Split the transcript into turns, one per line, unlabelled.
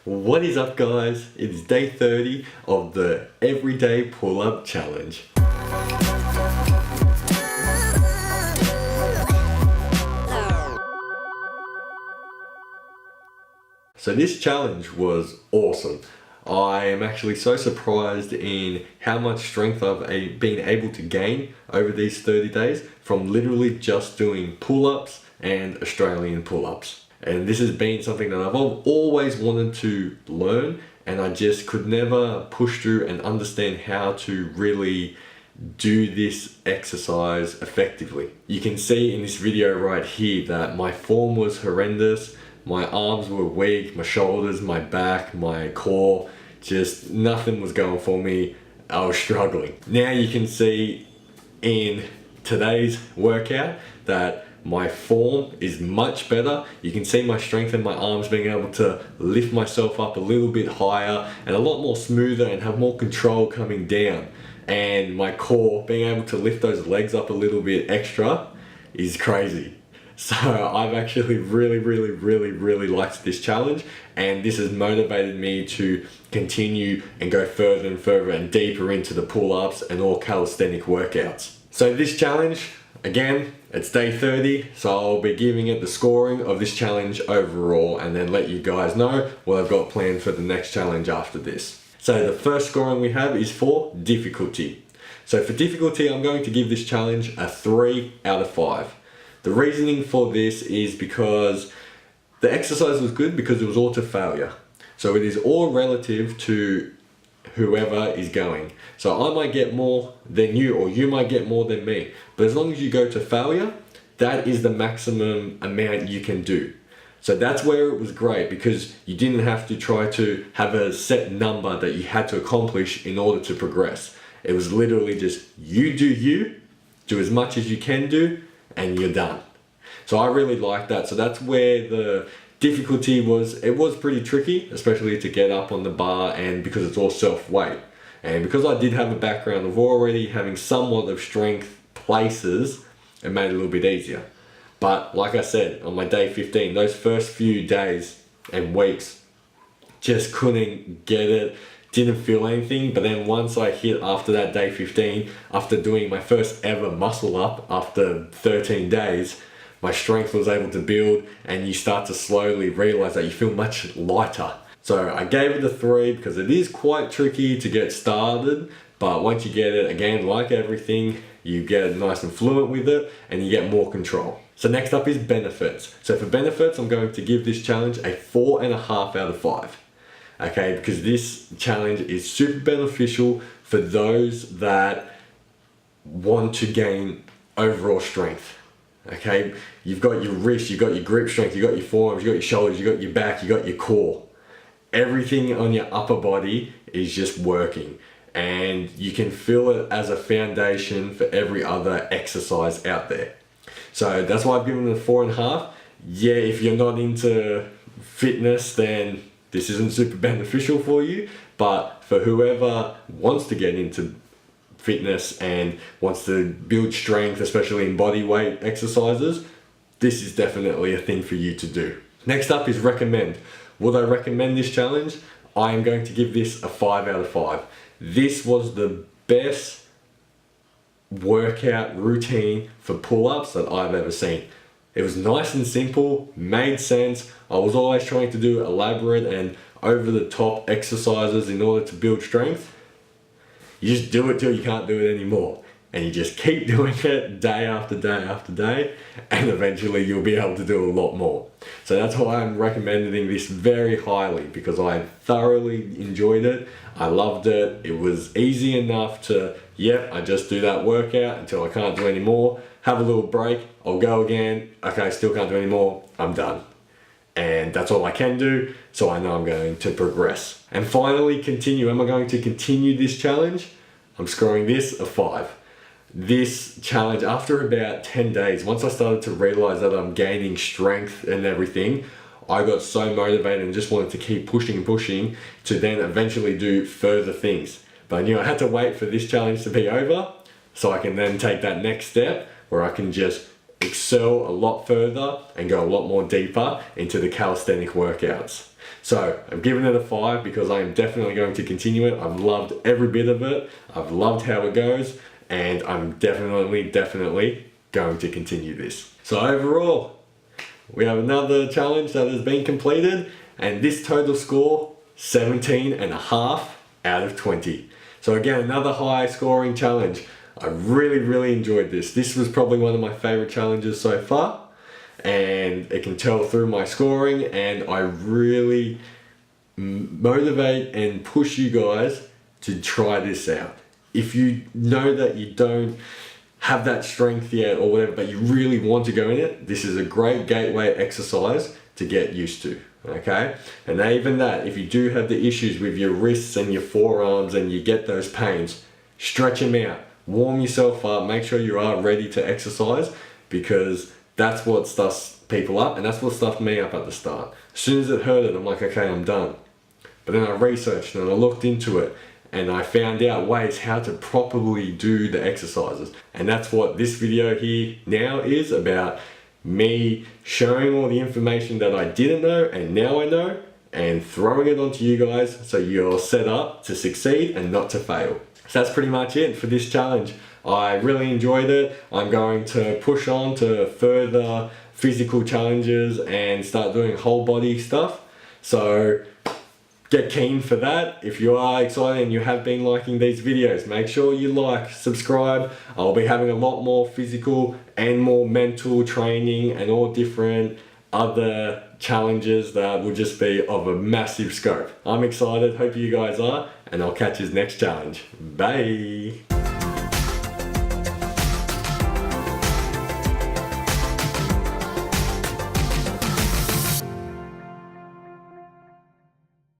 What is up, guys? It's day 30 of the Everyday Pull-Up Challenge. So this challenge was awesome. I am actually so surprised in how much strength I've been able to gain over these 30 days from literally just doing pull-ups and Australian pull-ups. And this has been something that I've always wanted to learn, and I just could never push through and understand how to really do this exercise effectively. You can see in this video right here that my form was horrendous. My arms were weak, my shoulders, my back, my core, just nothing was going for me. I was struggling. Now you can see in today's workout that my form is much better. You can see my strength in my arms, being able to lift myself up a little bit higher and a lot more smoother and have more control coming down. And my core, being able to lift those legs up a little bit extra is crazy. So I've actually really liked this challenge, and this has motivated me to continue and go further and further and deeper into the pull-ups and all calisthenic workouts. So this challenge, again, it's day 30, so I'll be giving it the scoring of this challenge overall and then let you guys know what I've got planned for the next challenge after this. So the first scoring we have is for difficulty. So for difficulty, I'm going to give this challenge a 3 out of 5. The reasoning for this is because the exercise was good because it was all to failure. So it is all relative to whoever is going. So I might get more than you, or you might get more than me. But as long as you go to failure, that is the maximum amount you can do. So that's where it was great, because you didn't have to try to have a set number that you had to accomplish in order to progress. It was literally just you, do as much as you can do, and you're done. So I really like that. So that's where the difficulty was. It was pretty tricky, especially to get up on the bar, and because it's all self-weight. And because I did have a background of already having somewhat of strength places, it made it a little bit easier. But like I said, on my day 15, those first few days and weeks, just couldn't get it, didn't feel anything. But then once I hit after that day 15, after doing my first ever muscle up after 13 days, my strength was able to build, and you start to slowly realize that you feel much lighter. So I gave it a 3 because it is quite tricky to get started, but once you get it, again, like everything, you get nice and fluent with it and you get more control. So next up is benefits. So for benefits, I'm going to give this challenge a 4.5 out of 5. Okay, because this challenge is super beneficial for those that want to gain overall strength. Okay, you've got your wrist, you've got your grip strength, you've got your forearms, you've got your shoulders, you've got your back, you've got your core. Everything on your upper body is just working, and you can feel it as a foundation for every other exercise out there. So that's why I've given it a 4.5. Yeah, if you're not into fitness, then this isn't super beneficial for you, but for whoever wants to get into fitness and wants to build strength, especially in body weight exercises, this is definitely a thing for you to do. Next up is recommend. Would I recommend this challenge? I am going to give this a 5 out of 5. This was the best workout routine for pull-ups that I've ever seen. It was nice and simple, made sense. I was always trying to do elaborate and over-the-top exercises in order to build strength. You just do it till you can't do it anymore, and you just keep doing it day after day after day, and eventually you'll be able to do a lot more. So that's why I'm recommending this very highly, because I thoroughly enjoyed it. I loved it. It was easy enough to, I just do that workout until I can't do any more, have a little break, I'll go again, okay, still can't do any more, I'm done. And that's all I can do, so I know I'm going to progress. And finally, continue. Am I going to continue this challenge? I'm scoring this a 5. This challenge, after about 10 days, once I started to realize that I'm gaining strength and everything, I got so motivated and just wanted to keep pushing to then eventually do further things. But I knew I had to wait for this challenge to be over, so I can then take that next step where I can just excel a lot further and go a lot more deeper into the calisthenic workouts. So I'm giving it a 5 because I am definitely going to continue it. I've loved every bit of it. I've loved how it goes, and I'm definitely going to continue this. So overall, we have another challenge that has been completed, and this total score, 17.5 out of 20. So again, another high scoring challenge. I really enjoyed this. This was probably one of my favorite challenges so far, and it can tell through my scoring, and I really motivate and push you guys to try this out. If you know that you don't have that strength yet or whatever, but you really want to go in it, this is a great gateway exercise to get used to, okay? And even that, if you do have the issues with your wrists and your forearms and you get those pains, stretch them out, warm yourself up, make sure you are ready to exercise, because that's what stuffs people up, and that's what stuffed me up at the start. As soon as it hurted, I'm like, okay, I'm done. But then I researched and I looked into it, and I found out ways how to properly do the exercises. And that's what this video here now is about, me showing all the information that I didn't know and now I know, and throwing it onto you guys so you're set up to succeed and not to fail. So that's pretty much it for this challenge. I really enjoyed it. I'm going to push on to further physical challenges and start doing whole body stuff. So get keen for that. If you are excited and you have been liking these videos, make sure you like, subscribe. I'll be having a lot more physical and more mental training and all different other challenges that will just be of a massive scope. I'm excited, hope you guys are, and I'll catch you next challenge. Bye.